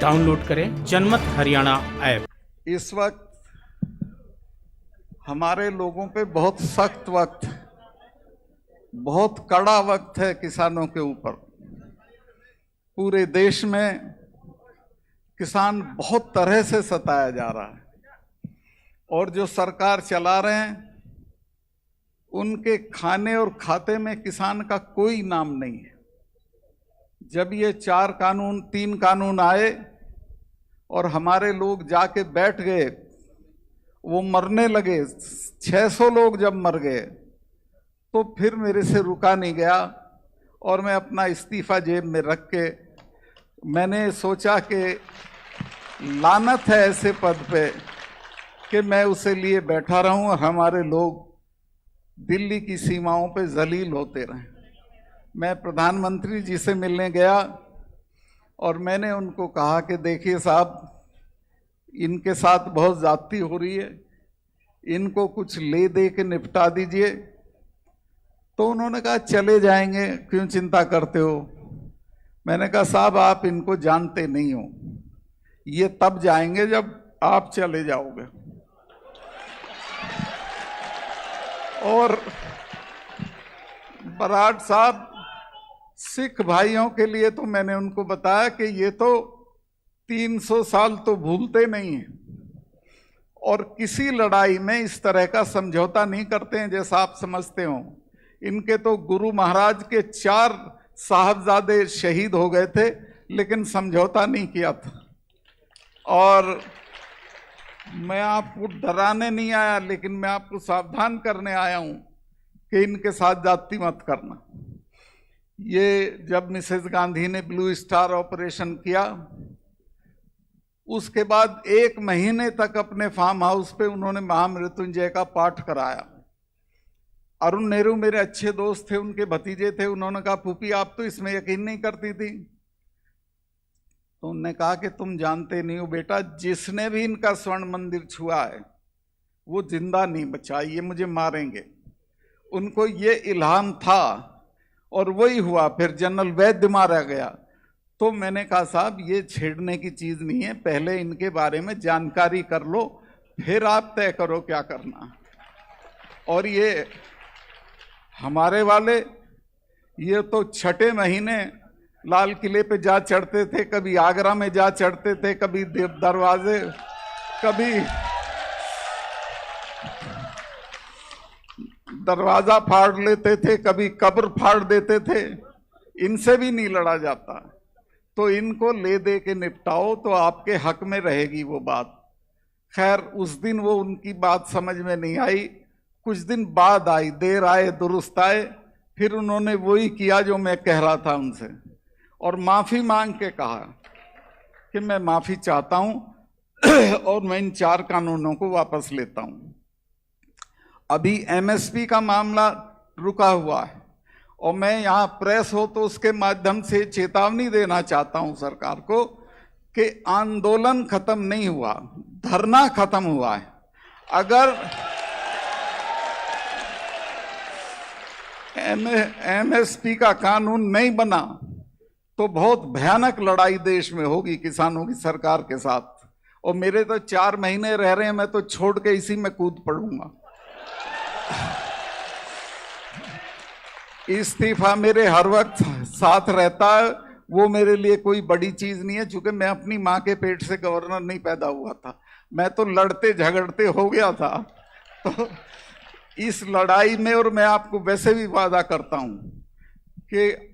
Download करें जनमत Haryana app. इस वक्त हमारे लोगों पे बहुत सख्त वक्त, बहुत कड़ा वक्त है किसानों के ऊपर। पूरे देश में किसान बहुत तरह से सताया जा रहा है और जो सरकार चला रहे हैं उनके खाने और खाते में किसान का कोई नाम नहीं है। जब ये 3 कानून आए और हमारे लोग जाके बैठ गए, वो मरने लगे, 600 लोग जब मर गए तो फिर मेरे से रुका नहीं गया और मैं अपना इस्तीफा जेब में रख के मैंने सोचा कि लानत है ऐसे पद पे कि मैं उसे लिए बैठा रहूं और हमारे लोग दिल्ली की सीमाओं पे जलील होते रहें। मैं प्रधानमंत्री जी से मिलने गया और मैंने उनको कहा कि देखिए साहब, इनके साथ बहुत ज्यादती हो रही है, इनको कुछ ले दे के निपटा दीजिए। तो उन्होंने कहा चले जाएंगे, क्यों चिंता करते हो। मैंने कहा साहब आप इनको जानते नहीं हो, ये तब जाएंगे जब आप चले जाओगे। और बराड़ साहब, सिख भाइयों के लिए तो मैंने उनको बताया कि ये तो 300 साल तो भूलते नहीं हैं और किसी लड़ाई में इस तरह का समझौता नहीं करते हैं जैसा आप समझते हो। इनके तो गुरु महाराज के 4 साहबजादे शहीद हो गए थे लेकिन समझौता नहीं किया था। और मैं आपको डराने नहीं आया, लेकिन मैं आपको सावधान करने आया हूं कि इनके साथ जाति मत करना। ये जब मिसेस गांधी ने ब्लू स्टार ऑपरेशन किया, उसके बाद 1 महीने तक अपने फार्म हाउस पे उन्होंने महामृत्युंजय का पाठ कराया। अरुण नेहरू मेरे अच्छे दोस्त थे, उनके भतीजे थे। उन्होंने कहा फूफी आप तो इसमें यकीन नहीं करती थी। तो उन्होंने कहा कि तुम जानते नहीं हो बेटा, जिसने भी इनका स्वर्ण मंदिर छुआ है वो जिंदा नहीं बचा, ये मुझे मारेंगे। उनको ये इल्हाम था और वही हुआ। फिर जनरल वैद्य मारा गया। तो मैंने कहा साहब ये छेड़ने की चीज नहीं है, पहले इनके बारे में जानकारी कर लो, फिर आप तय करो क्या करना। और ये हमारे वाले, ये तो 6ठे महीने लाल किले पे जा चढ़ते थे, कभी आगरा में जा चढ़ते थे, कभी दरवाजे, कभी दरवाजा फाड़ लेते थे, कभी कब्र फाड़ देते थे। इनसे भी नहीं लड़ा जाता। तो इनको ले दे के निपटाओ तो आपके हक में रहेगी वो बात। खैर उस दिन वो उनकी बात समझ में नहीं आई, कुछ दिन बाद आई, देर आए दुरुस्त आए। फिर उन्होंने वही किया जो मैं कह रहा था उनसे, और माफी मांग के कहा कि मैं माफी चाहता हूं और मैं इन 4 कानूनों को वापस लेता हूं। अभी एमएसपी का मामला रुका हुआ है और मैं यहां प्रेस हो तो उसके माध्यम से चेतावनी देना चाहता हूं सरकार को कि आंदोलन खत्म नहीं हुआ, धरना खत्म हुआ है। अगर एमएसपी का कानून नहीं बना तो बहुत भयानक लड़ाई देश में होगी किसानों की सरकार के साथ। और मेरे तो 4 महीने रह रहे हैं, मैं तो छोड़ के इसी में कूद पड़ूंगा। इस्तीफा मेरे हर वक्त साथ रहता है, वो मेरे लिए कोई बड़ी चीज नहीं है, क्योंकि मैं अपनी मां के पेट से गवर्नर नहीं पैदा हुआ था, मैं तो लड़ते झगड़ते हो गया था। तो इस लड़ाई में, और मैं आपको वैसे भी वादा करता हूं कि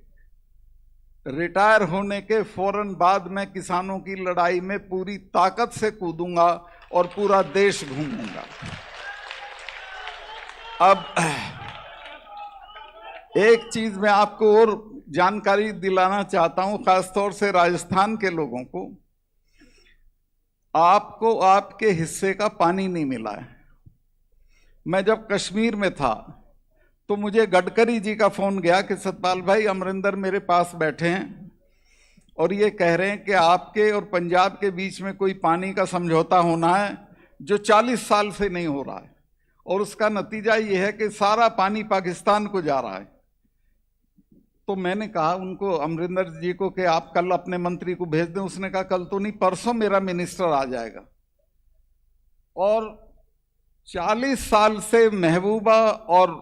रिटायर होने के फौरन बाद मैं किसानों की लड़ाई में पूरी ताकत से कूदूंगा और पूरा देश घूमूंगा। अब एक चीज मैं आपको और जानकारी दिलाना चाहता हूं, खासतौर से राजस्थान के लोगों को। आपको आपके हिस्से का पानी नहीं मिला है। मैं जब कश्मीर में था तो मुझे गडकरी जी का फोन गया कि सतपाल भाई, अमरिंदर मेरे पास बैठे हैं और ये कह रहे हैं कि आपके और पंजाब के बीच में कोई पानी का समझौता होना है जो 40 साल से नहीं हो रहा है, और उसका नतीजा ये है कि सारा पानी पाकिस्तान को जा रहा है। तो मैंने कहा उनको, अमरिंदर जी को, कि आप कल अपने मंत्री को भेज दें। उसने कहा कल तो नहीं, परसों मेरा मिनिस्टर आ जाएगा। और 40 साल से महबूबा और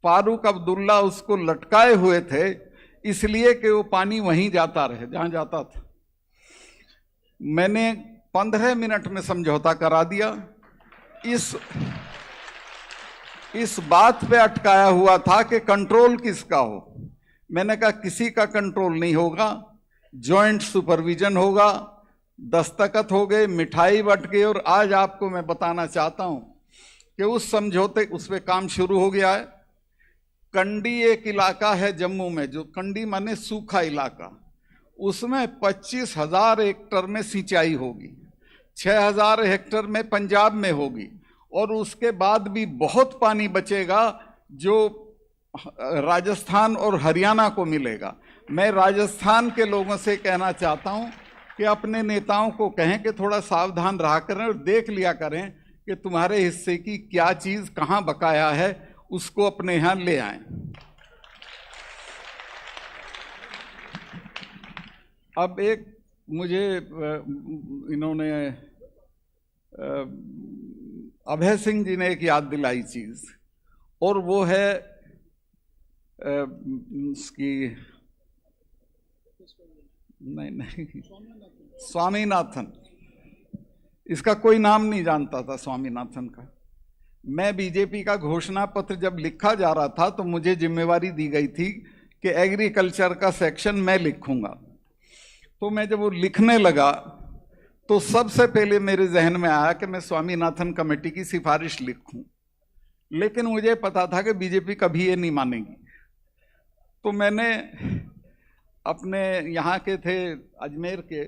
फारूक अब्दुल्ला उसको लटकाए हुए थे, इसलिए कि वो पानी वहीं जाता रहे जहां जाता था। मैंने 15 मिनट में समझौता करा दिया। इस बात पे अटकाया हुआ था कि कंट्रोल किसका हो। मैंने कहा किसी का कंट्रोल नहीं होगा, जॉइंट सुपरविजन होगा। दस्तखत हो गए, मिठाई बट गई, और आज आपको मैं बताना चाहता हूं कि उस समझौते, उस पर काम शुरू हो गया है। कंडी एक इलाका है जम्मू में, जो कंडी माने सूखा इलाका, उसमें 25,000 हेक्टर में सिंचाई होगी, 6,000 हेक्टर में पंजाब में होगी, और उसके बाद भी बहुत पानी बचेगा जो राजस्थान और हरियाणा को मिलेगा। मैं राजस्थान के लोगों से कहना चाहता हूं कि अपने नेताओं को कहें कि थोड़ा सावधान रहा करें और देख लिया करें कि तुम्हारे हिस्से की क्या चीज कहां बकाया है, उसको अपने यहां ले आएं। अब एक मुझे इन्होंने अभय सिंह जी ने एक याद दिलाई चीज, और वो है उसकी, नहीं, स्वामीनाथन। इसका कोई नाम नहीं जानता था स्वामीनाथन का। मैं बीजेपी का घोषणा पत्र जब लिखा जा रहा था तो मुझे जिम्मेवारी दी गई थी कि एग्रीकल्चर का सेक्शन मैं लिखूंगा। तो मैं जब वो लिखने लगा तो सबसे पहले मेरे जहन में आया कि मैं स्वामीनाथन कमेटी की सिफारिश लिखूं, लेकिन मुझे पता था कि बीजेपी कभी ये नहीं मानेगी। तो मैंने अपने यहाँ के थे, अजमेर के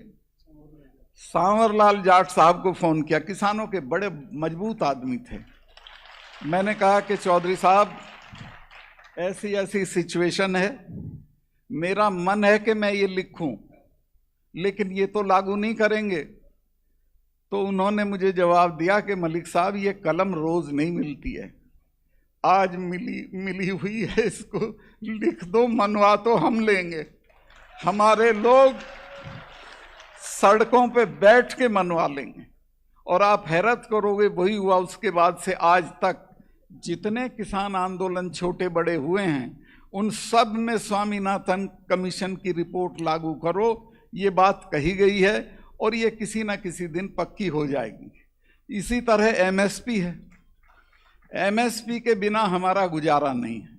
सांवरलाल जाट साहब को फोन किया, किसानों के बड़े मजबूत आदमी थे। मैंने कहा कि चौधरी साहब, ऐसी ऐसी सिचुएशन है, मेरा मन है कि मैं ये लिखूं, लेकिन ये तो लागू नहीं करेंगे। तो उन्होंने मुझे जवाब दिया कि मलिक साहब, ये कलम रोज नहीं मिलती है, आज मिली हुई है, इसको लिख दो, मनवा तो हम लेंगे। हमारे लोग सड़कों पे बैठ के मनवा लेंगे। और आप हैरत करोगे, वही हुआ। उसके बाद से आज तक जितने किसान आंदोलन छोटे बड़े हुए हैं, उन सब में स्वामीनाथन कमीशन की रिपोर्ट लागू करो, ये बात कही गई है, और ये किसी ना किसी दिन पक्की हो जाएगी। इसी तरह एमएसपी है, एमएसपी के बिना हमारा गुजारा नहीं है,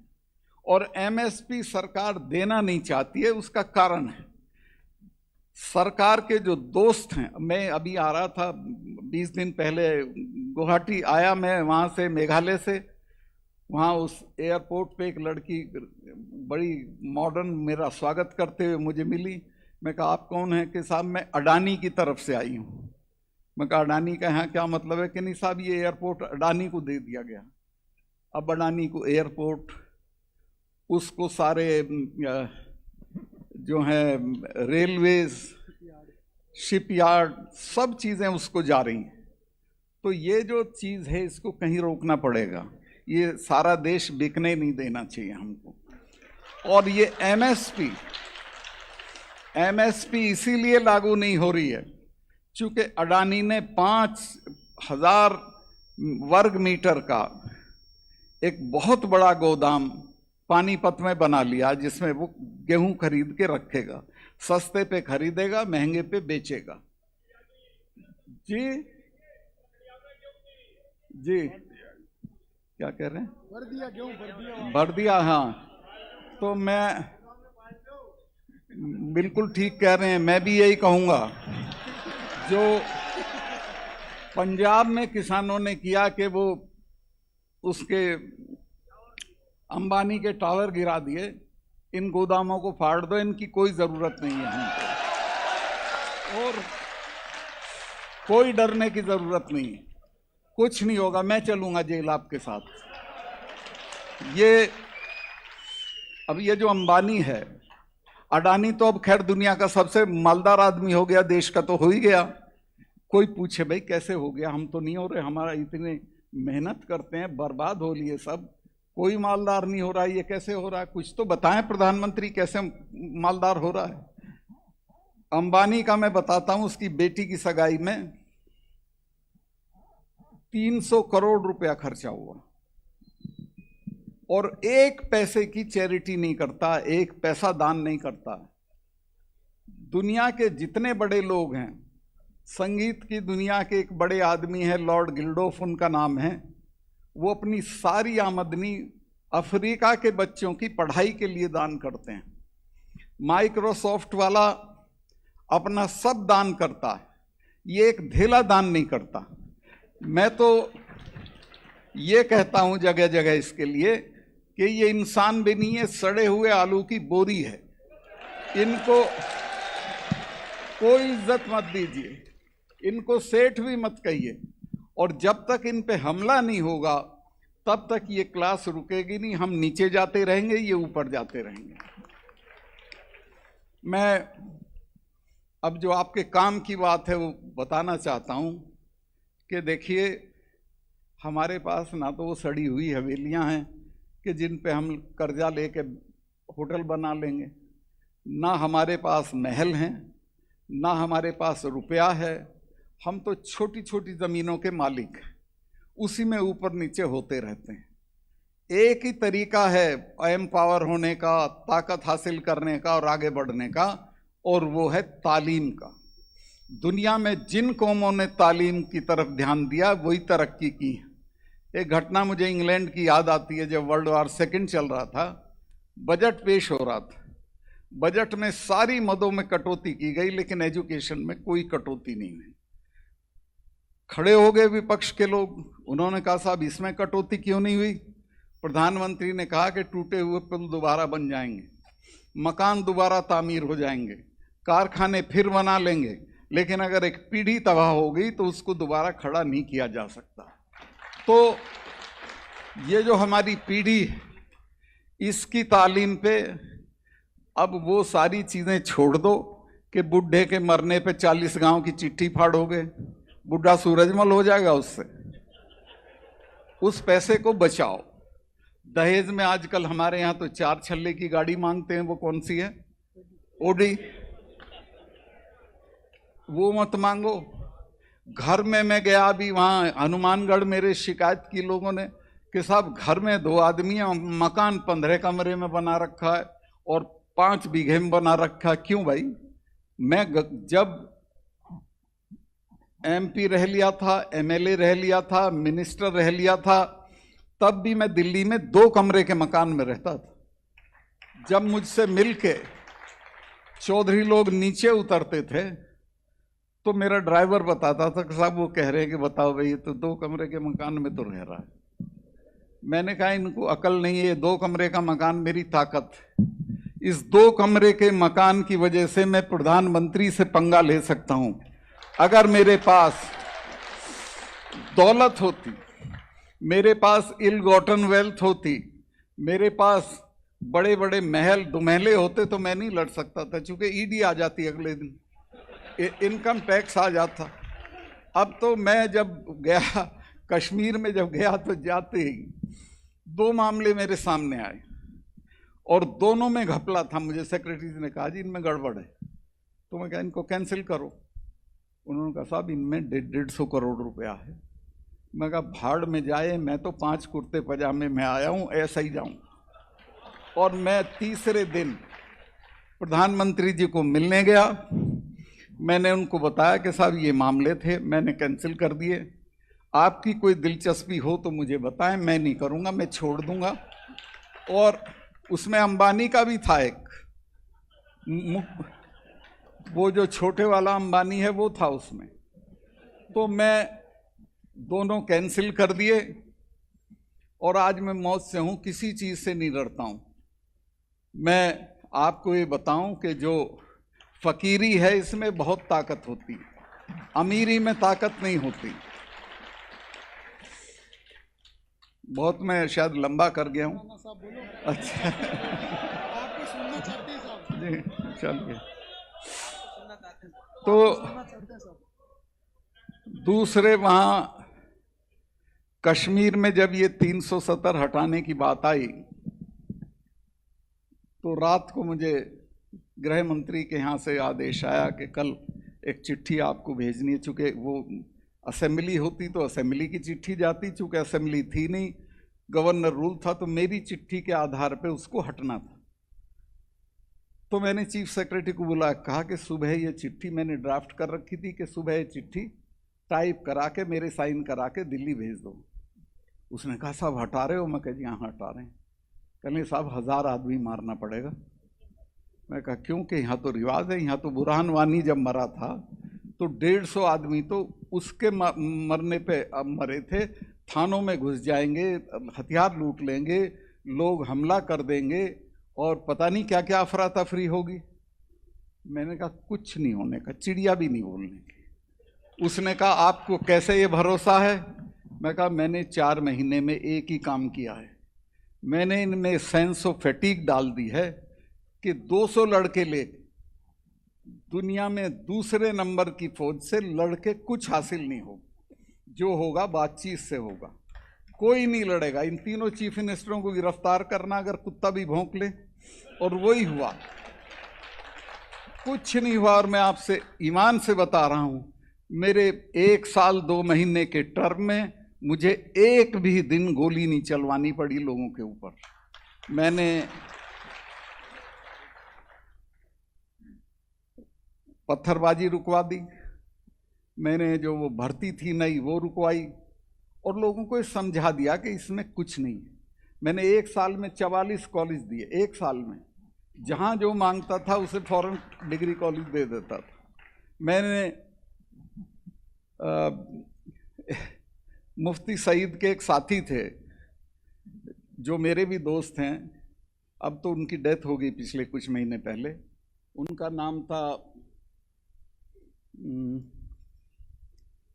और एमएसपी सरकार देना नहीं चाहती है। उसका कारण है, सरकार के जो दोस्त हैं, मैं अभी आ रहा था 20 दिन पहले गुवाहाटी आया, मैं वहाँ से, मेघालय से। वहाँ उस एयरपोर्ट पे एक लड़की बड़ी मॉडर्न मेरा स्वागत करते हुए मुझे मिली। मैं कहा आप कौन हैं? कि साहब मैं अडानी की तरफ से आई हूँ। मैं कहा अडानी का यहाँ क्या मतलब है? कि नहीं साहब, ये एयरपोर्ट अडानी को दे दिया गया। अब अडानी को एयरपोर्ट, उसको सारे जो हैं रेलवेज, शिपयार्ड, सब चीज़ें उसको जा रही हैं। तो ये जो चीज़ है, इसको कहीं रोकना पड़ेगा। ये सारा देश बिकने नहीं देना चाहिए हमको। और ये एमएसपी इसीलिए लागू नहीं हो रही है चूंकि अडानी ने 5,000 वर्ग मीटर का एक बहुत बड़ा गोदाम पानीपत में बना लिया, जिसमें वो गेहूं खरीद के रखेगा, सस्ते पे खरीदेगा, महंगे पे बेचेगा। जी जी, क्या कह रहे हैं? भर दिया। हाँ, तो मैं बिल्कुल ठीक कह रहे हैं। मैं भी यही कहूंगा, जो पंजाब में किसानों ने किया कि वो उसके अंबानी के टावर गिरा दिए, इन गोदामों को फाड़ दो, इनकी कोई जरूरत नहीं है हमको, और कोई डरने की जरूरत नहीं है, कुछ नहीं होगा। मैं चलूंगा जेल आपके साथ। अब ये जो अंबानी है, अडानी तो अब खैर दुनिया का सबसे मालदार आदमी हो गया, देश का तो हो ही गया। कोई पूछे भाई कैसे हो गया? हम तो नहीं हो रहे, हमारा इतने मेहनत करते हैं, बर्बाद हो लिए सब, कोई मालदार नहीं हो रहा, ये कैसे हो रहा है? कुछ तो बताएं प्रधानमंत्री, कैसे मालदार हो रहा है? अंबानी का मैं बताता हूं, उसकी बेटी की सगाई में 300 करोड़ रुपया खर्चा हुआ और एक पैसे की चैरिटी नहीं करता, एक पैसा दान नहीं करता। दुनिया के जितने बड़े लोग हैं, संगीत की दुनिया के एक बड़े आदमी हैं, लॉर्ड गिल्डोफ उनका नाम है, वो अपनी सारी आमदनी अफ्रीका के बच्चों की पढ़ाई के लिए दान करते हैं। माइक्रोसॉफ्ट वाला अपना सब दान करता है, ये एक धेला दान नहीं करता। मैं तो ये कहता हूं जगह जगह इसके लिए कि ये इंसान भी नहीं है, सड़े हुए आलू की बोरी है। इनको कोई इज्जत मत दीजिए, इनको सेठ भी मत कहिए, और जब तक इन पे हमला नहीं होगा तब तक ये क्लास रुकेगी नहीं। हम नीचे जाते रहेंगे, ये ऊपर जाते रहेंगे। मैं अब जो आपके काम की बात है वो बताना चाहता हूं कि देखिए, हमारे पास ना तो वो सड़ी हुई हवेलियां हैं कि जिन पे हम कर्जा लेके होटल बना लेंगे, ना हमारे पास महल हैं, ना हमारे पास रुपया है। हम तो छोटी छोटी ज़मीनों के मालिक हैं, उसी में ऊपर नीचे होते रहते हैं। एक ही तरीका है एम्पावर होने का, ताकत हासिल करने का और आगे बढ़ने का, और वो है तालीम का। दुनिया में जिन कौमों ने तालीम की तरफ ध्यान दिया वही तरक्की की है। एक घटना मुझे इंग्लैंड की याद आती है, जब वर्ल्ड वॉर सेकंड चल रहा था, बजट पेश हो रहा था। बजट में सारी मदों में कटौती की गई, लेकिन एजुकेशन में कोई कटौती नहीं हुई। खड़े हो गए विपक्ष के लोग, उन्होंने कहा साहब इसमें कटौती क्यों नहीं हुई? प्रधानमंत्री ने कहा कि टूटे हुए पुल दोबारा बन जाएंगे, मकान दोबारा तामीर हो जाएंगे, कारखाने फिर बना लेंगे, लेकिन अगर एक पीढ़ी तबाह हो गई तो उसको दोबारा खड़ा नहीं किया जा सकता। तो ये जो हमारी पीढ़ी, इसकी तालीम पे अब वो सारी चीज़ें छोड़ दो कि बुढ़े के मरने पे 40 गांव की चिट्ठी फाड़ोगे, बुढ़ा सूरजमल हो जाएगा उससे। उस पैसे को बचाओ। दहेज में आजकल हमारे यहाँ तो 4 छल्ले की गाड़ी मांगते हैं, वो कौन सी है? ओडी। वो मत मांगो। घर में मैं गया अभी, वहाँ हनुमानगढ़ मेरे शिकायत की लोगों ने कि साहब घर में 2 आदमियां, मकान 15 कमरे में बना रखा है और 5 बीघे में बना रखा। क्यों भाई? मैं जब MP रह लिया था, MLA रह लिया था, मिनिस्टर रह लिया था, तब भी मैं दिल्ली में 2 कमरे के मकान में रहता था। जब मुझसे मिलके चौधरी लोग नीचे उतरते थे तो मेरा ड्राइवर बताता था कि साहब वो कह रहे हैं कि बताओ भाई, ये तो 2 कमरे के मकान में तो रह रहा है। मैंने कहा इनको अकल नहीं है, 2 कमरे का मकान मेरी ताकत है। इस 2 कमरे के मकान की वजह से मैं प्रधानमंत्री से पंगा ले सकता हूं। अगर मेरे पास दौलत होती, मेरे पास इल गॉटन वेल्थ होती, मेरे पास बड़े बड़े महल दुमहले होते तो मैं नहीं लड़ सकता था, क्योंकि ईडी आ जाती अगले दिन, इनकम टैक्स आ जाता। अब तो मैं जब गया कश्मीर में, जब गया तो जाते ही 2 मामले मेरे सामने आए और दोनों में घपला था। मुझे सेक्रेटरी ने कहा जी इनमें गड़बड़ है, तो मैं कहा इनको कैंसिल करो। उन्होंने कहा साहब इनमें 150 करोड़ रुपया है। मैं कहा भाड़ में जाए, मैं तो 5 कुर्ते पजामे में आया हूँ, ऐसा ही जाऊँ। और मैं तीसरे दिन प्रधानमंत्री जी को मिलने गया। मैंने उनको बताया कि साहब ये मामले थे, मैंने कैंसिल कर दिए। आपकी कोई दिलचस्पी हो तो मुझे बताएं, मैं नहीं करूँगा, मैं छोड़ दूँगा। और उसमें अंबानी का भी था एक, वो जो छोटे वाला अंबानी है वो था उसमें। तो मैं दोनों कैंसिल कर दिए और आज मैं मौत से हूँ, किसी चीज़ से नहीं डरता हूँ। मैं आपको ये बताऊं कि जो फकीरी है इसमें बहुत ताकत होती है, अमीरी में ताकत नहीं होती। बहुत मैं शायद लंबा कर गया हूँ। अच्छा जी, चलिए। तो दूसरे वहाँ कश्मीर में जब ये 370 हटाने की बात आई तो रात को मुझे गृह मंत्री के यहाँ से आदेश आया कि कल एक चिट्ठी आपको भेजनी है। चूँकि वो असेंबली होती तो असेंबली की चिट्ठी जाती, चूँकि असेंबली थी नहीं, गवर्नर रूल था, तो मेरी चिट्ठी के आधार पे उसको हटना था। तो मैंने चीफ सेक्रेटरी को बुला कहा कि सुबह ये चिट्ठी मैंने ड्राफ्ट कर रखी थी कि सुबह ये चिट्ठी टाइप करा के मेरे साइन करा के दिल्ली भेज दो। उसने कहा साहब हटा रहे हो? मैं कहा जी हाँ हटा रहे हैं। कहने साहब 1000 आदमी मारना पड़ेगा। मैं कहा क्यों? कि यहाँ तो रिवाज है, यहाँ तो बुरहान वानी जब मरा था तो 150 आदमी तो उसके मरने पे अब मरे थे। थानों में घुस जाएंगे, हथियार लूट लेंगे, लोग हमला कर देंगे और पता नहीं क्या क्या अफरा तफरी होगी। मैंने कहा कुछ नहीं होने का, चिड़िया भी नहीं बोलने की। उसने कहा आपको कैसे ये भरोसा है? मैं कहा मैंने 4 महीने में एक ही काम किया है, मैंने इनमें सेंस ऑफ फैटिग डाल दी है कि 200 लड़के ले दुनिया में दूसरे नंबर की फौज से लड़के कुछ हासिल नहीं होगा, जो होगा बातचीत से होगा, कोई नहीं लड़ेगा। इन तीनों चीफ मिनिस्टरों को गिरफ्तार करना अगर कुत्ता भी भौंक ले, और वही हुआ, कुछ नहीं हुआ। और मैं आपसे ईमान से बता रहा हूं, मेरे 1 साल 2 महीने के टर्म में मुझे एक भी दिन गोली नहीं चलवानी पड़ी लोगों के ऊपर। मैंने पत्थरबाजी रुकवा दी, मैंने जो वो भर्ती थी नई वो रुकवाई, और लोगों को समझा दिया कि इसमें कुछ नहीं है। मैंने 1 साल में 44 कॉलेज दिए, 1 साल में। जहाँ जो मांगता था उसे फौरन डिग्री कॉलेज दे देता था। मैंने मुफ्ती सईद के एक साथी थे जो मेरे भी दोस्त हैं, अब तो उनकी डेथ हो गई पिछले कुछ महीने पहले। उनका नाम था,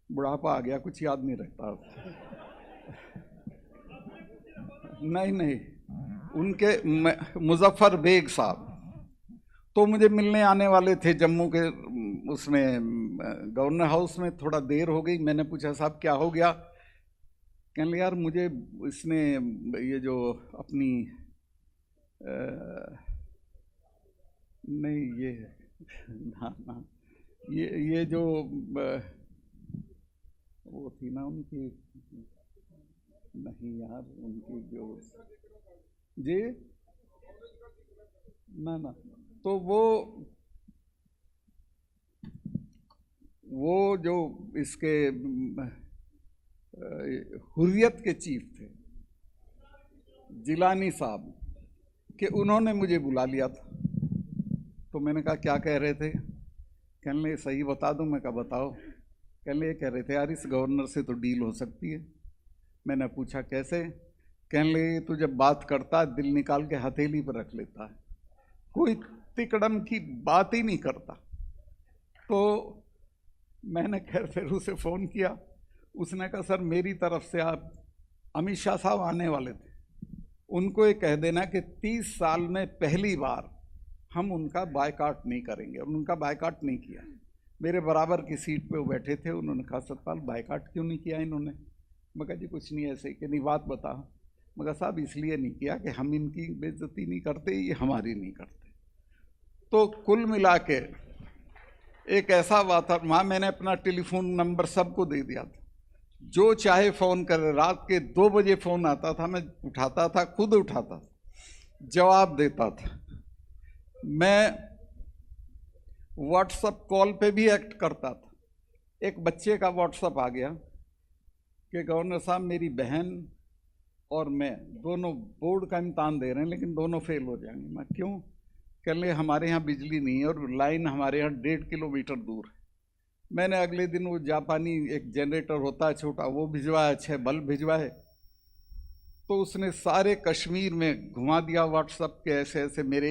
बुढ़ापा आ गया, कुछ याद नहीं रहता। नहीं, उनके मुजफ्फर बेग साहब तो मुझे मिलने आने वाले थे जम्मू के उसमें गवर्नर हाउस में। थोड़ा देर हो गई, मैंने पूछा साहब क्या हो गया? कहने यार मुझे इसने ये जो अपनी नहीं ये ना ये जो वो थी ना उनकी, नहीं यार उनकी जो जी ना तो वो जो इसके हुर्रियत के चीफ थे जिलानी साहब कि उन्होंने मुझे बुला लिया था। तो मैंने कहा क्या कह रहे थे? कहने सही बता दूं? मैं कहा बताओ। कहने ये कह रहे थे यार इस गवर्नर से तो डील हो सकती है। मैंने पूछा कैसे? कहने लगे तो जब बात करता है दिल निकाल के हथेली पर रख लेता है, कोई तिकड़म की बात ही नहीं करता। तो मैंने खैर फिर उसे फ़ोन किया, उसने कहा सर मेरी तरफ से आप अमित शाह साहब आने वाले थे, उनको ये कह देना कि 30 साल में पहली बार हम उनका बायकाट नहीं करेंगे। और उनका बायकाट नहीं किया। मेरे बराबर की सीट पे वो बैठे थे, उन्होंने कहा सतपाल बायकाट क्यों नहीं किया इन्होंने? मैं कहा जी कुछ नहीं ऐसे कि नहीं बात बता। मगर साहब इसलिए नहीं किया कि हम इनकी बेइज्जती नहीं करते, ये हमारी नहीं करते। तो कुल मिला के एक ऐसा वातावरण, वहाँ मैंने अपना टेलीफोन नंबर सबको दे दिया था, जो चाहे फ़ोन करे। रात के 2 बजे फ़ोन आता था, मैं उठाता था, खुद उठाता था, जवाब देता था। मैं व्हाट्सएप कॉल पे भी एक्ट करता था। एक बच्चे का व्हाट्सएप आ गया कि गवर्नर साहब मेरी बहन और मैं दोनों बोर्ड का इम्तहान दे रहे हैं लेकिन दोनों फेल हो जाएंगे। मैं क्यों? कहने हमारे यहाँ बिजली नहीं है और लाइन हमारे यहाँ 1.5 किलोमीटर दूर है। मैंने अगले दिन वो जापानी एक जनरेटर होता है छोटा, वो भिजवाया, 6 बल्ब भिजवाए। तो उसने सारे कश्मीर में घुमा दिया व्हाट्सएप के ऐसे ऐसे। मेरे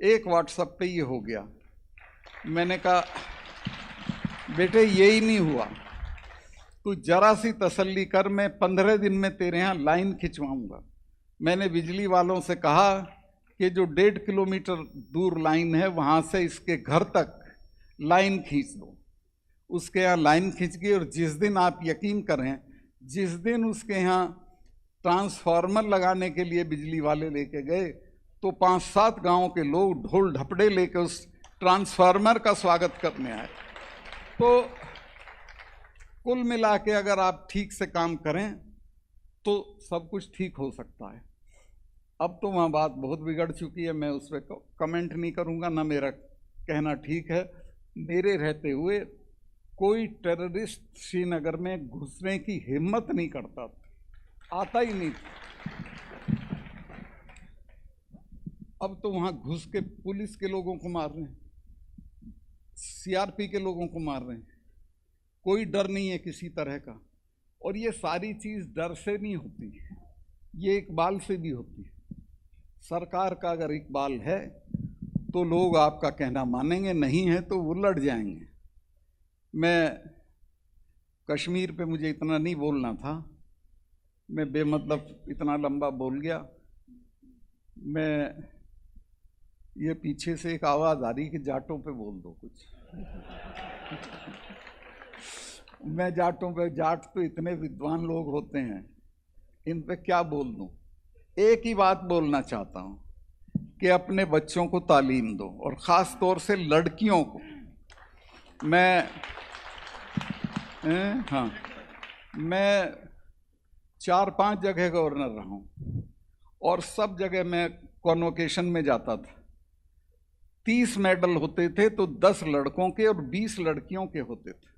एक व्हाट्सएप पे ये हो गया। मैंने कहा बेटे यही नहीं हुआ, तू जरा सी तसल्ली कर, मैं 15 दिन में तेरे यहाँ लाइन खिंचवाऊंगा। मैंने बिजली वालों से कहा कि जो 1.5 किलोमीटर दूर लाइन है वहाँ से इसके घर तक लाइन खींच दो। उसके यहाँ लाइन खींच गई और जिस दिन आप यकीन करें जिस दिन उसके यहाँ ट्रांसफार्मर लगाने के लिए बिजली वाले लेके गए तो 5-7 गांव के लोग ढोल ढपड़े लेके उस ट्रांसफार्मर का स्वागत करने आए। तो कुल मिला के अगर आप ठीक से काम करें तो सब कुछ ठीक हो सकता है। अब तो वहाँ बात बहुत बिगड़ चुकी है, मैं उस पर कमेंट नहीं करूँगा, ना मेरा कहना ठीक है। मेरे रहते हुए कोई टेररिस्ट श्रीनगर में घुसने की हिम्मत नहीं करता, आता ही नहीं। अब तो वहाँ घुस के पुलिस के लोगों को मार रहे हैं, सीआरपी के लोगों को मार रहे हैं, कोई डर नहीं है किसी तरह का। और ये सारी चीज़ डर से नहीं होती, ये इकबाल से भी होती है। सरकार का अगर इकबाल है तो लोग आपका कहना मानेंगे, नहीं है तो वो लड़ जाएंगे। मैं कश्मीर पे मुझे इतना नहीं बोलना था, मैं बेमतलब इतना लंबा बोल गया। मैं ये पीछे से एक आवाज़ आ रही कि जाटों पे बोल दो कुछ। मैं जाटों पे, जाट तो इतने विद्वान लोग होते हैं, इन पे क्या बोल दूं। एक ही बात बोलना चाहता हूं कि अपने बच्चों को तालीम दो, और ख़ास तौर से लड़कियों को। मैं 4-5 जगह गवर्नर रहा हूं और सब जगह मैं कॉन्वोकेशन में जाता था। 30 मेडल होते थे तो 10 लड़कों के और 20 लड़कियों के होते थे।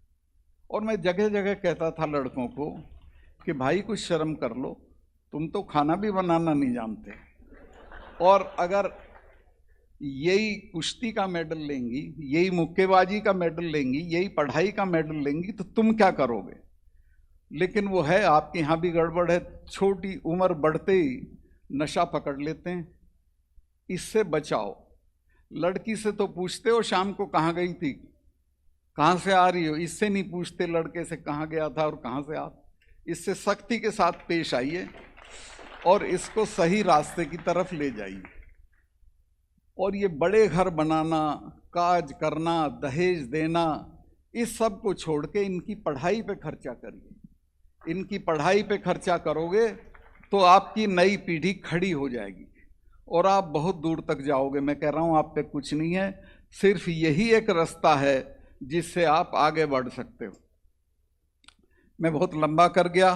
और मैं जगह जगह कहता था लड़कों को कि भाई कुछ शर्म कर लो, तुम तो खाना भी बनाना नहीं जानते, और अगर यही कुश्ती का मेडल लेंगी, यही मुक्केबाजी का मेडल लेंगी, यही पढ़ाई का मेडल लेंगी तो तुम क्या करोगे। लेकिन वो है, आपके यहाँ भी गड़बड़ है। छोटी उम्र बढ़ते ही नशा पकड़ लेते हैं, इससे बचाओ। लड़की से तो पूछते हो शाम को कहाँ गई थी, कहाँ से आ रही हो, इससे नहीं पूछते लड़के से कहाँ गया था और कहाँ से आ। इससे सख्ती के साथ पेश आइए और इसको सही रास्ते की तरफ ले जाइए। और ये बड़े घर बनाना, काज करना, दहेज देना, इस सब को छोड़ के इनकी पढ़ाई पे खर्चा करिए। इनकी पढ़ाई पे खर्चा करोगे तो आपकी नई पीढ़ी खड़ी हो जाएगी और आप बहुत दूर तक जाओगे। मैं कह रहा हूँ आप पे कुछ नहीं है, सिर्फ यही एक रास्ता है जिससे आप आगे बढ़ सकते हो। मैं बहुत लंबा कर गया।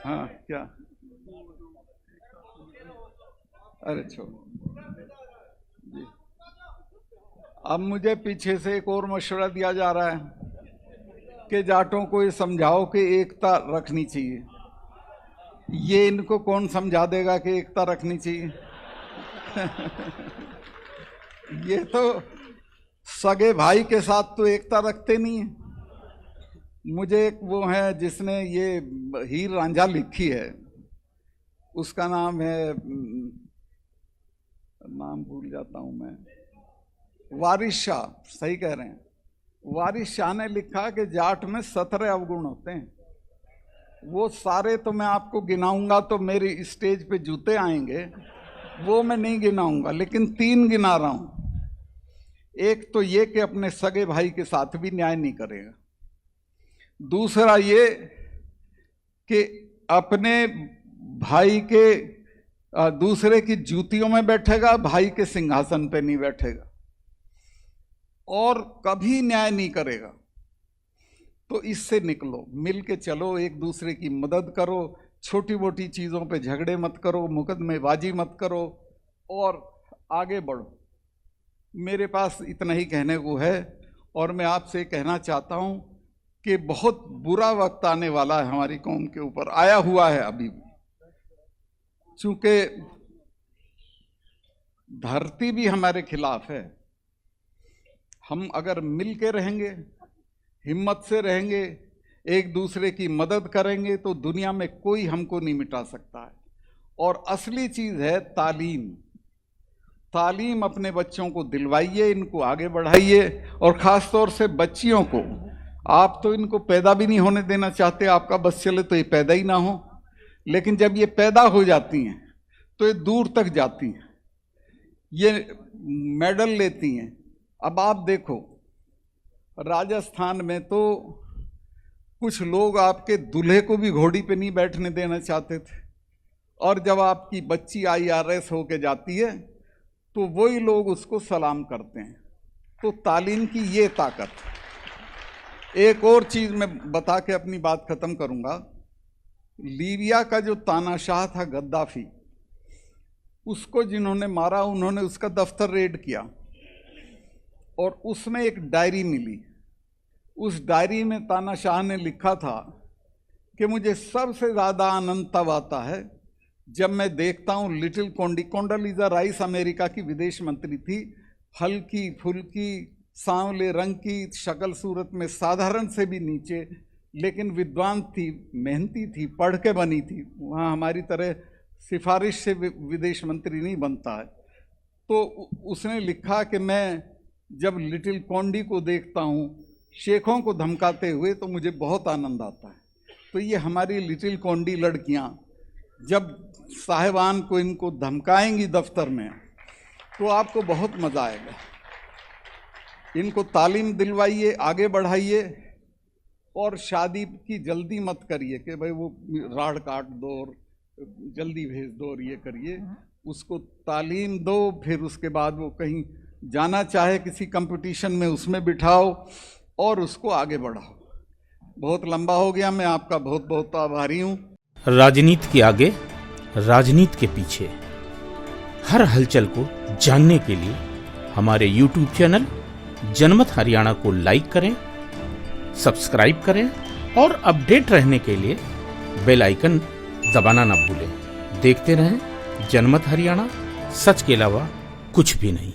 हाँ क्या, अरे छोड़ो जी। अब मुझे पीछे से एक और मशवरा दिया जा रहा है कि जाटों को ये समझाओ कि एकता रखनी चाहिए। ये इनको कौन समझा देगा कि एकता रखनी चाहिए। ये तो सगे भाई के साथ तो एकता रखते नहीं है। मुझे एक वो है जिसने ये हीर रांझा लिखी है, उसका नाम है, नाम भूल जाता हूं मैं, वारिस शाह, सही कह रहे हैं। वारिस शाह ने लिखा कि जाट में 17 अवगुण होते हैं। वो सारे तो मैं आपको गिनाऊंगा तो मेरी स्टेज पे जूते आएंगे, वो मैं नहीं गिनाऊंगा, लेकिन 3 गिना रहा हूं। एक तो ये कि अपने सगे भाई के साथ भी न्याय नहीं करेगा। दूसरा ये कि अपने भाई के दूसरे की जूतियों में बैठेगा, भाई के सिंहासन पे नहीं बैठेगा, और कभी न्याय नहीं करेगा। तो इससे निकलो, मिल के चलो, एक दूसरे की मदद करो, छोटी मोटी चीज़ों पे झगड़े मत करो, मुकदमेबाजी मत करो और आगे बढ़ो। मेरे पास इतना ही कहने को है और मैं आपसे कहना चाहता हूं कि बहुत बुरा वक्त आने वाला है हमारी कौम के ऊपर, आया हुआ है अभी भी। चूंकि धरती भी हमारे खिलाफ है। हम अगर मिल के रहेंगे, हिम्मत से रहेंगे, एक दूसरे की मदद करेंगे तो दुनिया में कोई हमको नहीं मिटा सकता है। और असली चीज़ है तालीम। तालीम अपने बच्चों को दिलवाइए, इनको आगे बढ़ाइए, और ख़ास तौर से बच्चियों को। आप तो इनको पैदा भी नहीं होने देना चाहते, आपका बस चले तो ये पैदा ही ना हो, लेकिन जब ये पैदा हो जाती हैं तो ये दूर तक जाती हैं, ये मेडल लेती हैं। अब आप देखो, राजस्थान में तो कुछ लोग आपके दूल्हे को भी घोड़ी पे नहीं बैठने देना चाहते थे, और जब आपकी बच्ची IRS होके जाती है तो वही लोग उसको सलाम करते हैं। तो तालीम की ये ताकत। एक और चीज़ मैं बता के अपनी बात ख़त्म करूँगा। लीबिया का जो तानाशाह था गद्दाफी, उसको जिन्होंने मारा उन्होंने उसका दफ्तर रेड किया और उसमें एक डायरी मिली। उस डायरी में तानाशाह ने लिखा था कि मुझे सबसे ज़्यादा आनंद तब आता है जब मैं देखता हूँ लिटिल कोंडोलीज़ा राइस अमेरिका की विदेश मंत्री थी, हल्की फुल्की सांवले रंग की, शक्ल सूरत में साधारण से भी नीचे, लेकिन विद्वान थी, मेहनती थी, पढ़ के बनी थी। वहाँ हमारी तरह सिफारिश से विदेश मंत्री नहीं बनता है। तो उसने लिखा कि मैं जब लिटिल कोंडी को देखता हूँ शेखों को धमकाते हुए तो मुझे बहुत आनंद आता है। तो ये हमारी लिटिल कोंडी लड़कियाँ जब साहिबान को इनको धमकाएंगी दफ्तर में तो आपको बहुत मज़ा आएगा। इनको तालीम दिलवाइए, आगे बढ़ाइए, और शादी की जल्दी मत करिए कि भाई वो राड़ काट दो और जल्दी भेज दो और ये करिए। उसको तालीम दो, फिर उसके बाद वो कहीं जाना चाहे किसी कंपटीशन में उसमें बिठाओ और उसको आगे बढ़ाओ। बहुत लंबा हो गया, मैं आपका बहुत बहुत आभारी हूँ। राजनीति के आगे, राजनीति के पीछे, हर हलचल को जानने के लिए हमारे YouTube चैनल जनमत हरियाणा को लाइक करें, सब्सक्राइब करें और अपडेट रहने के लिए बेल आइकन दबाना ना भूलें। देखते रहें जनमत हरियाणा, सच के अलावा कुछ भी नहीं।